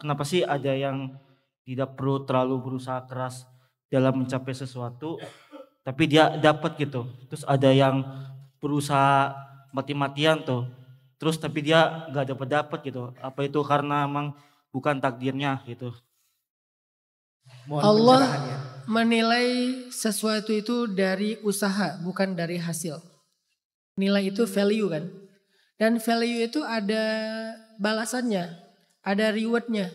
kenapa sih ada yang tidak perlu terlalu berusaha keras dalam mencapai sesuatu, tapi dia dapat gitu. Terus ada yang berusaha mati-matian tuh, terus tapi dia nggak dapat gitu. Apa itu karena emang bukan takdirnya gitu? Mohon Allah pencerahannya. menilai sesuatu itu dari usaha, bukan dari hasil. Nilai itu value kan. Dan value itu ada balasannya, ada rewardnya.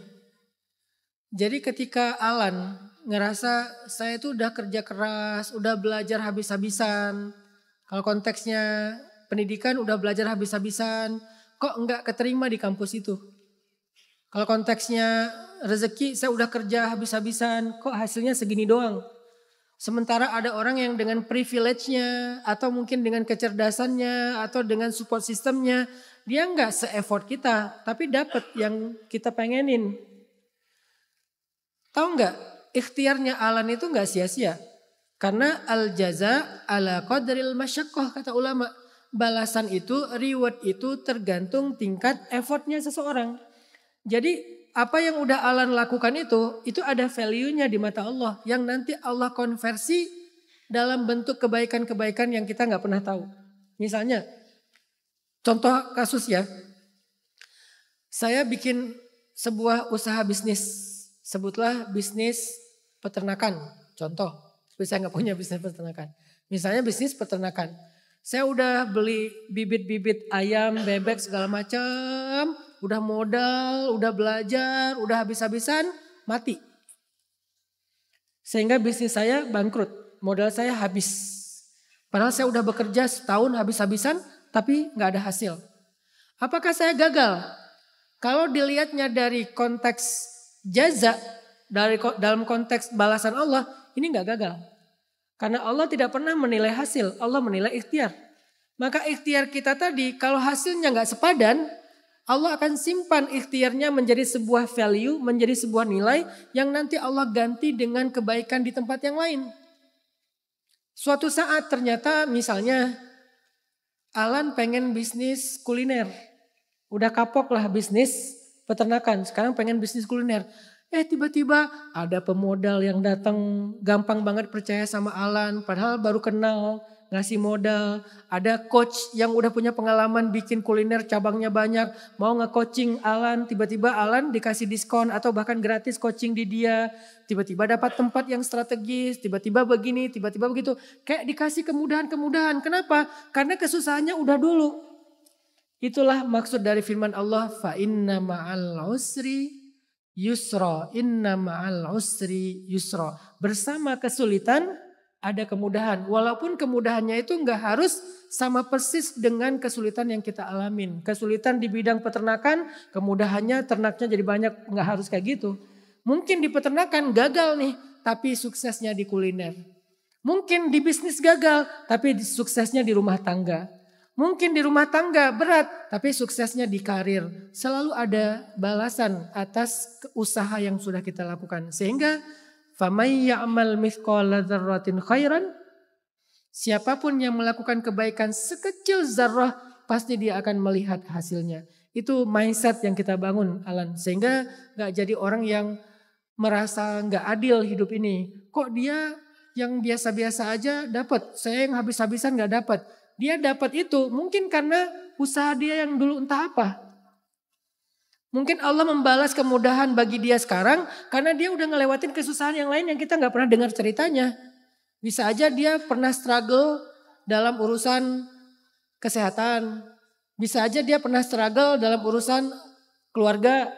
Jadi ketika Alan ngerasa saya itu udah kerja keras, udah belajar habis-habisan. Kalau konteksnya pendidikan udah belajar habis-habisan, kok enggak keterima di kampus itu. Kalau konteksnya rezeki saya udah kerja habis-habisan, kok hasilnya segini doang. Sementara ada orang yang dengan privilege-nya atau mungkin dengan kecerdasannya atau dengan support sistemnya, dia enggak se-effort kita, tapi dapat yang kita pengenin. Tahu enggak? Ikhtiarnya Alan itu enggak sia-sia. Karena al-jaza ala qadril masyaqqah kata ulama. Balasan itu, reward itu tergantung tingkat effortnya seseorang. Jadi apa yang udah Alan lakukan itu ada value-nya di mata Allah. Yang nanti Allah konversi dalam bentuk kebaikan-kebaikan yang kita nggak pernah tahu. Misalnya, contoh kasus ya. Saya bikin sebuah usaha bisnis. Sebutlah bisnis peternakan. Contoh, tapi saya nggak punya bisnis peternakan. Misalnya bisnis peternakan. Saya udah beli bibit-bibit ayam, bebek segala macam. Udah modal, udah belajar, udah habis-habisan, mati. Sehingga bisnis saya bangkrut, modal saya habis. Padahal saya udah bekerja setahun habis-habisan, tapi gak ada hasil. Apakah saya gagal? Kalau dilihatnya dari konteks jaza, dalam konteks balasan Allah, ini gak gagal. Karena Allah tidak pernah menilai hasil, Allah menilai ikhtiar. Maka ikhtiar kita tadi, kalau hasilnya gak sepadan, Allah akan simpan ikhtiarnya menjadi sebuah value, menjadi sebuah nilai yang nanti Allah ganti dengan kebaikan di tempat yang lain. Suatu saat ternyata misalnya Alan pengen bisnis kuliner. Udah kapok lah bisnis peternakan, sekarang pengen bisnis kuliner. Tiba-tiba ada pemodal yang datang gampang banget percaya sama Alan padahal baru kenal. Ngasih modal, ada coach yang udah punya pengalaman bikin kuliner cabangnya banyak, mau nge-coaching Alan, tiba-tiba Alan dikasih diskon atau bahkan gratis coaching di dia, tiba-tiba dapat tempat yang strategis, tiba-tiba begini, tiba-tiba begitu, kayak dikasih kemudahan-kemudahan. Kenapa? Karena kesusahannya udah dulu. Itulah maksud dari firman Allah, fa inna ma'al usri yusra, inna ma'al usri yusra. Bersama kesulitan ada kemudahan, walaupun kemudahannya itu enggak harus sama persis dengan kesulitan yang kita alamin. Kesulitan di bidang peternakan, kemudahannya ternaknya jadi banyak, enggak harus kayak gitu. Mungkin di peternakan gagal nih, tapi suksesnya di kuliner. Mungkin di bisnis gagal, tapi suksesnya di rumah tangga. Mungkin di rumah tangga berat, tapi suksesnya di karir. Selalu ada balasan atas usaha yang sudah kita lakukan. Sehingga فَمَنْ يَعْمَلْ مِثْقَالَ ذَرَّةٍ خَيْرًا, siapapun yang melakukan kebaikan sekecil zarrah, pasti dia akan melihat hasilnya. Itu mindset yang kita bangun, Alan. Sehingga gak jadi orang yang merasa gak adil hidup ini. Kok dia yang biasa-biasa aja dapat, saya yang habis-habisan gak dapat. Dia dapat itu mungkin karena usaha dia yang dulu entah apa. Mungkin Allah membalas kemudahan bagi dia sekarang karena dia udah ngelewatin kesusahan yang lain yang kita gak pernah dengar ceritanya. Bisa aja dia pernah struggle dalam urusan kesehatan. Bisa aja dia pernah struggle dalam urusan keluarga.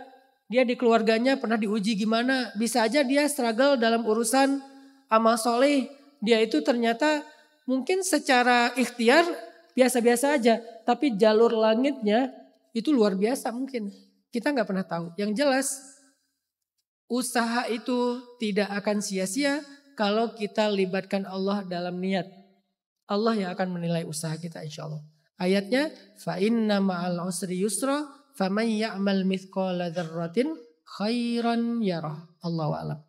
Dia di keluarganya pernah diuji gimana. Bisa aja dia struggle dalam urusan amal soleh. Dia itu ternyata mungkin secara ikhtiar biasa-biasa aja. Tapi jalur langitnya itu luar biasa mungkin. Kita nggak pernah tahu. Yang jelas usaha itu tidak akan sia-sia kalau kita libatkan Allah dalam niat. Allah yang akan menilai usaha kita insya Allah. Ayatnya fa inna ma'al usri yusra faman ya'mal mithqala dzarratin khairan yarah. Allahu a'lam.